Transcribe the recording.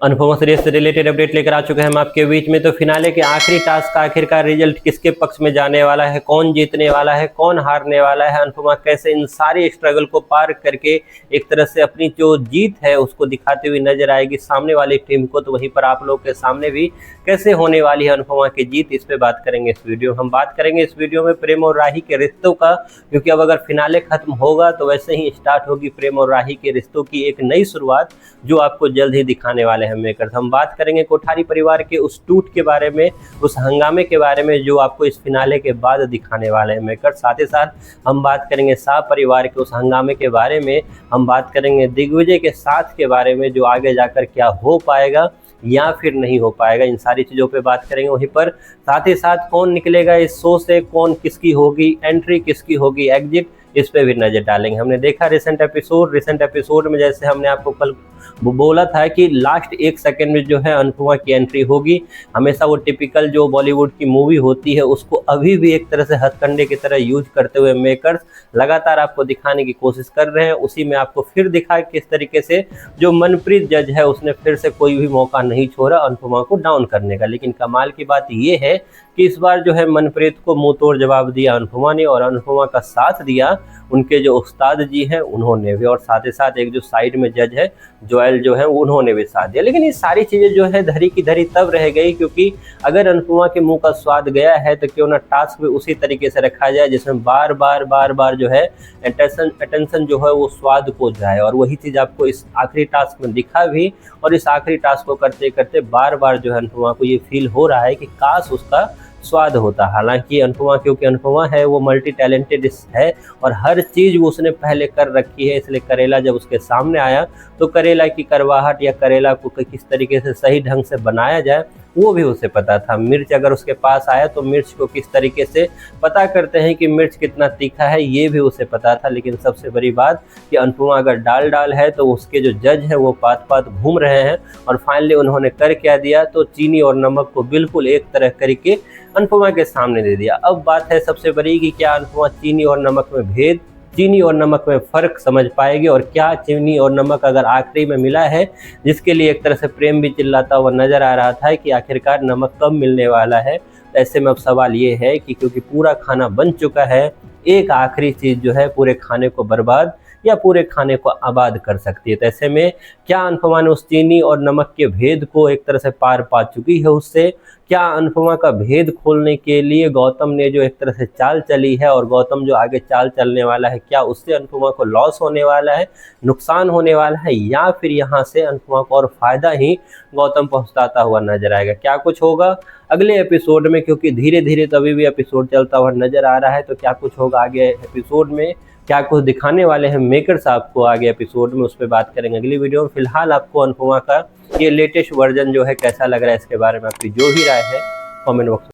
Anupama series से related update लेकर आ चुके हैं हम आपके बीच में। तो फिनाले के आखिरी टास्क का आखिरकार रिजल्ट किसके पक्ष में जाने वाला है, कौन जीतने वाला है, कौन हारने वाला है, अनुपमा कैसे इन सारी स्ट्रगल को पार करके एक तरह से अपनी जो जीत है उसको दिखाते हुए नजर आएगी सामने वाली टीम को। तो वहीं पर आप लोग के सामने भी कैसे होने वाली है अनुपमा की जीत, इस पे बात करेंगे इस वीडियो। हम बात करेंगे इस वीडियो में प्रेम और राही के रिश्तों का, क्योंकि अब अगर फिनाले खत्म होगा तो वैसे ही स्टार्ट होगी प्रेम और राही के रिश्तों की एक नई शुरुआत, जो आपको जल्द ही दिखाने वाले हैं मेकर्स। हम बात करेंगे कोठारी परिवार के उस टूट के बारे में, उस हंगामे के बारे में जो आपको इस फिनाले के बाद दिखाने वाले हैं मेकर्स। साथ ही साथ हम बात करेंगे शाह परिवार के उस हंगामे के बारे में, हम बात करेंगे दिग्विजय के साथ के बारे में, जो आगे जाकर क्या हो पाएगा या फिर नहीं हो पाएगा, इन सारी चीज़ों पे बात करेंगे। वहीं पर साथ ही साथ कौन निकलेगा इस शो से, कौन किसकी होगी एंट्री, किसकी होगी एग्जिट, इस पे भी नजर डालेंगे। हमने देखा रिसेंट एपिसोड में जैसे हमने आपको कल बोला था कि लास्ट 1 सेकंड में जो है अनुपमा की एंट्री होगी। हमेशा वो टिपिकल जो बॉलीवुड की मूवी होती है उसको अभी भी एक तरह से हथकंडे की तरह यूज करते हुए मेकर्स लगातार आपको दिखाने की कोशिश कर रहे हैं। उसी में आपको फिर दिखा किस तरीके से जो मनप्रीत जज है उसने फिर से कोई भी मौका नहीं छोड़ा अनुपमा को डाउन करने का। लेकिन कमाल की बात ये है कि इस बार जो है मनप्रीत को मुंह तोड़ जवाब दिया अनुपमा ने, और अनुपमा का साथ दिया उनके जो उस्ताद जी हैं उन्होंने भी, और साथ ही साथ एक जो साइड में जज है जोएल जो है उन्होंने भी साथ दिया। लेकिन ये सारी चीज़ें जो है धरी की धरी तब रह गई, क्योंकि अगर अनुपमा के मुंह का स्वाद गया है तो क्यों ना टास्क भी उसी तरीके से रखा जाए जिसमें बार बार जो है अटेंशन जो है वो स्वाद को जाए। और वही चीज़ आपको इस आखिरी टास्क में दिखा भी, और इस आखिरी टास्क को करते करते बार जो है अनुपमा को ये फील हो रहा है कि काश उसका स्वाद होता। हालांकि अनुपमा, क्योंकि अनुपमा है वो मल्टी टैलेंटेड है और हर चीज़ वो उसने पहले कर रखी है, इसलिए करेला जब उसके सामने आया तो करेला की करवाहट या करेला को किस तरीके से सही ढंग से बनाया जाए वो भी उसे पता था। मिर्च अगर उसके पास आया तो मिर्च को किस तरीके से पता करते हैं कि मिर्च कितना तीखा है, ये भी उसे पता था। लेकिन सबसे बड़ी बात कि अनुपमा अगर डाल है तो उसके जो जज है वो पात घूम रहे हैं, और फाइनली उन्होंने कर क्या दिया, तो चीनी और नमक को बिल्कुल एक तरह करके अनुपमा के सामने दे दिया। अब बात है सबसे बड़ी कि क्या अनुपमा चीनी और नमक में भेद, चीनी और नमक में फ़र्क समझ पाएगी, और क्या चीनी और नमक अगर आखिरी में मिला है, जिसके लिए एक तरह से प्रेम भी चिल्लाता हुआ नज़र आ रहा था कि आखिरकार नमक कब मिलने वाला है। ऐसे में अब सवाल ये है कि क्योंकि पूरा खाना बन चुका है, एक आखिरी चीज़ जो है पूरे खाने को बर्बाद या पूरे खाने को आबाद कर सकती है। तो ऐसे में क्या अनुपमा ने उस चीनी और नमक के भेद को एक तरह से पार पा चुकी है उससे? क्या अनुपमा का भेद खोलने के लिए गौतम ने जो एक तरह से चाल चली है, और गौतम जो आगे चाल चलने वाला है, क्या उससे अनुपमा को लॉस होने वाला है, नुकसान होने वाला है, या फिर यहाँ से अनुपमा को और फायदा ही गौतम पहुँचाता हुआ नजर आएगा? क्या कुछ होगा अगले एपिसोड में, क्योंकि धीरे धीरे तो अभी भी एपिसोड चलता हुआ नजर आ रहा है। तो क्या कुछ होगा आगे एपिसोड में, क्या कुछ दिखाने वाले हैं मेकर्स आपको आगे एपिसोड में, उस पर बात करेंगे अगली वीडियो में। फिलहाल आपको अनुपमा का ये लेटेस्ट वर्जन जो है कैसा लग रहा है, इसके बारे में आपकी जो भी राय है कमेंट बॉक्स